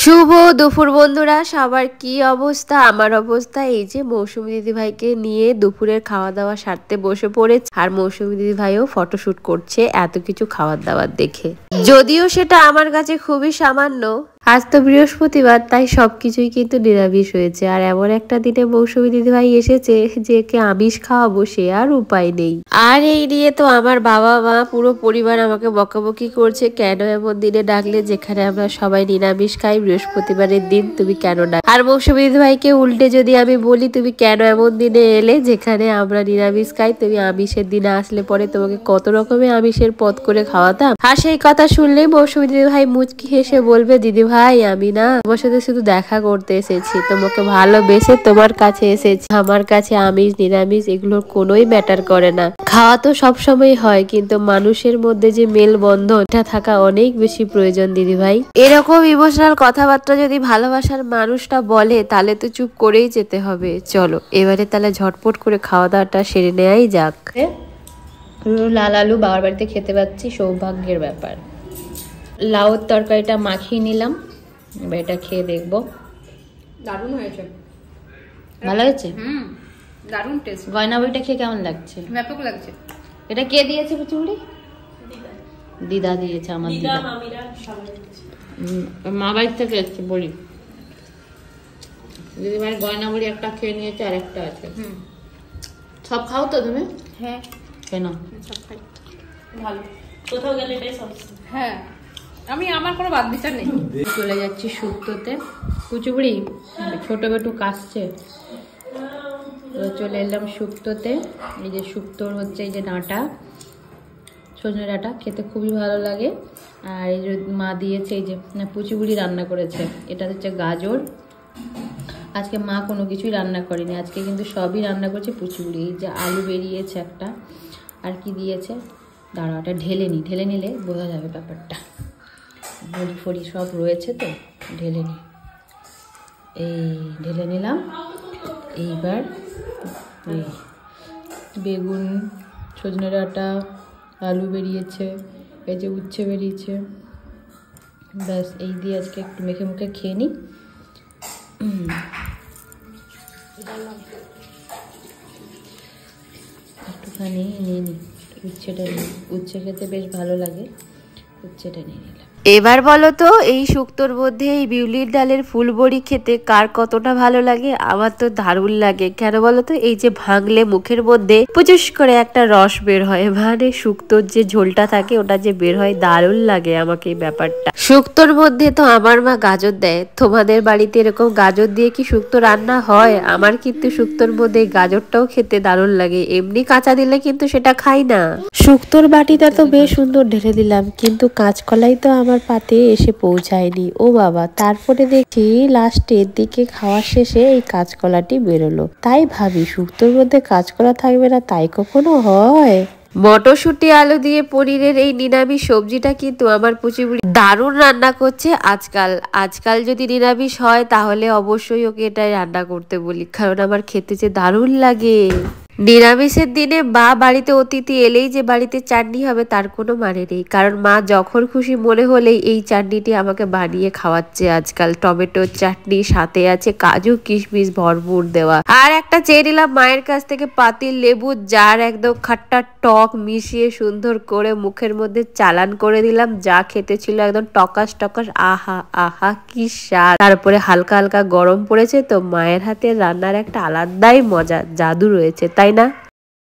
শুভ দুপুর বন্ধুরা, সবার কি অবস্থা? আমার অবস্থা এই যে মৌসুমী দিদি ভাইকে নিয়ে দুপুরের খাওয়া দাওয়া সারতে বসে পড়েছে, আর মৌসুমী দিদি ভাইও ফটোশুট করছে এত কিছু খাবার দাবার দেখে। যদিও সেটা আমার কাছে খুবই সামান্য। আজ তো বৃহস্পতিবার, তাই সবকিছুই কিন্তু নিরামিষ হয়েছে। আর এমন একটা দিনে মৌসুমী দিদি ভাই এসেছে যে কে আমিষ খাওয়াবো সে আর উপায় নেই। আর এই নিয়ে তো আমার বাবা মা পুরো পরিবার আমাকে বকাবকি করছে, কেন এমন দিনে ডাকলে যেখানে আমরা সবাই নিরামিষ খাই, বৃহস্পতিবারের দিন তুমি কেন ডাক। আর মৌসুমী দিদি ভাইকে উল্টে যদি আমি বলি তুমি কেন এমন দিনে এলে যেখানে আমরা নিরামিষ খাই, তুমি আমিষের দিনে আসলে পরে তোমাকে কত রকমের আমিষের পদ করে খাওয়াতাম। আর সেই কথা শুনলেই মৌসুমী দিদি ভাই মুচকি হেসে বলবে, দিদি ভাই আমি না তোমার সাথে শুধু দেখা করতে এসেছি, তোমাকে ভালোবেসে তোমার কাছে এসেছি। আমার কাছে আমিষ নিরামিষ এগুলোর কোনোই ম্যাটার করে না। খাওয়া তো সবসময় হয়, কিন্তু মানুষের মধ্যে যে মেলবন্ধন এটা থাকা অনেক বেশি প্রয়োজন দিদি ভাই। এরকম ইমোশনাল কথাবার্তা যদি ভালোবাসার মানুষটা বলে তাহলে তো চুপ করেই যেতে হবে। চলো এবারে তাহলে ঝটপট করে খাওয়া দাওয়াটা সেরে নেওয়াই যাক। লাল আলু বাবার বাড়িতে খেতে পাচ্ছি, সৌভাগ্যের ব্যাপার। লাউর তরকারিটা মাখিয়ে নিলাম, এবার এটা খেয়ে দেখবো। দারুণ হয়েছে। ভালো হয়েছে? দারুণ টেস্ট। গয়না বইটা খেয়ে কেমন লাগছে? ব্যাপক লাগছে। এটা কে দিয়েছে পুচুড়ি? দিদা দিয়েছে, আমার দিদা। মা বাড়ি থেকে এসছে বলি। দিদিভাই গয়না বড়ি একটা খেয়ে নিয়েছে, আর একটা আছে। সব খাও তো তুমি? হ্যাঁ। কেন? সব খাই। ভালো, কোথাও গেলে এটাই সমস্যা। হ্যাঁ, আমি আমার কোনো বাদ বিচার নেই। চলে যাচ্ছি শুক্তোতে। কুচুবুড়ি ছোট বেটু কাশছে, চলে এলাম শুক্তোতে। এই যে শুক্তোর হচ্ছে এই যে ডাঁটা, সজনে ডাঁটা খেতে খুবই ভালো লাগে। আর এই যে মা দিয়েছে এই যে পুচিবুড়ি রান্না করেছে, এটা হচ্ছে গাজর। আজকে মা কোনো কিছুই রান্না করেনি, আজকে কিন্তু সবই রান্না করেছে পুচিবুড়ি। এই যে আলু বেরিয়েছে একটা, আর কি দিয়েছে দাঁড়াটা ঢেলে নিলে বোঝা যাবে ব্যাপারটা। বড়ি ফড়ি সব রয়েছে তো, ঢেলে নি। এই ঢেলে নিলাম। এইবার এই বেগুন, সজনে ডাঁটা, আলু বেরিয়েছে, এই যে উচ্ছে বেরিয়েছে, ব্যাস এই দিয়ে আজকে একটু মেখে মুখে খেয়ে নিই। একটুখানি নিয়ে নিই উচ্ছেটা, উচ্ছে খেতে বেশ ভালো লাগে, উচ্ছেটা নিয়ে নিলাম। এবার বলো তো এই শুক্তোর মধ্যে এই বিউলির ডালের ফুল বড়ি খেতে কার কতটা ভালো লাগে? আমার তো দারুণ লাগে। কেন বলো তো? এই যে ভাঙলে মুখের মধ্যে পুচুস করে একটা রস বের হয়, মানে শুক্তোর যে ঝোলটা থাকে ওটা যে বের হয়, দারুণ লাগে আমাকে এই ব্যাপারটা। শুক্তোর মধ্যে তো আমার মা গাজর দেয়। তোমাদের বাড়িতে এরকম গাজর দিয়ে কি শুক্তো রান্না হয়? আমার কিন্তু শুক্তোর মধ্যে গাজরটাও খেতে দারুণ লাগে, এমনি কাঁচা দিলে কিন্তু সেটা খাই না। শুক্তোর বাটিটা তো বেশ সুন্দর ঢেলে দিলাম, কিন্তু কাঁচকলাই তো আমার পাতে এসে পৌঁছায়নি। ও বাবা, তারপরে দেখি লাস্টের দিকে খাওয়া শেষে এই কাঁচকলাটি বেরোলো। তাই ভাবি শুক্তোর মধ্যে কাঁচকলা থাকবে না, তাই কখনো হয়? মটরশুঁটি আলু দিয়ে পনিরের এই নিরামিষ সবজিটা কিন্তু আমার পুচিবুড়ি দারুণ রান্না করছে আজকাল যদি নিরামিষ হয় তাহলে অবশ্যই ওকে এটাই রান্না করতে বলি, কারণ আমার খেতে যে দারুণ লাগে। নিরামিষের দিনে বা বাড়িতে অতিথি এলেই যে বাড়িতে চাটনি হবে তার কোনো মানে নেই, কারণ মা যখন খুশি মনে হলেই এই চাটনিটি আমাকে বানিয়ে খাওয়াচ্ছে আজকাল। টমেটোর চাটনি, সাথে আছে কাজু কিশমিশ ভরপুর দেওয়া। আর একটা চেয়ে নিলাম মায়ের কাছ থেকে পাতিল লেবু, যার একদম খাট্টা টক মিশিয়ে সুন্দর করে মুখের মধ্যে চালান করে দিলাম। যা খেতে ছিল একদম টকাস টকাস, আহা আহা কি স্বাদ। তারপরে হালকা হালকা গরম পড়েছে তো, মায়ের হাতের রান্নার একটা আলাদাই মজা, জাদু রয়েছে তাই না?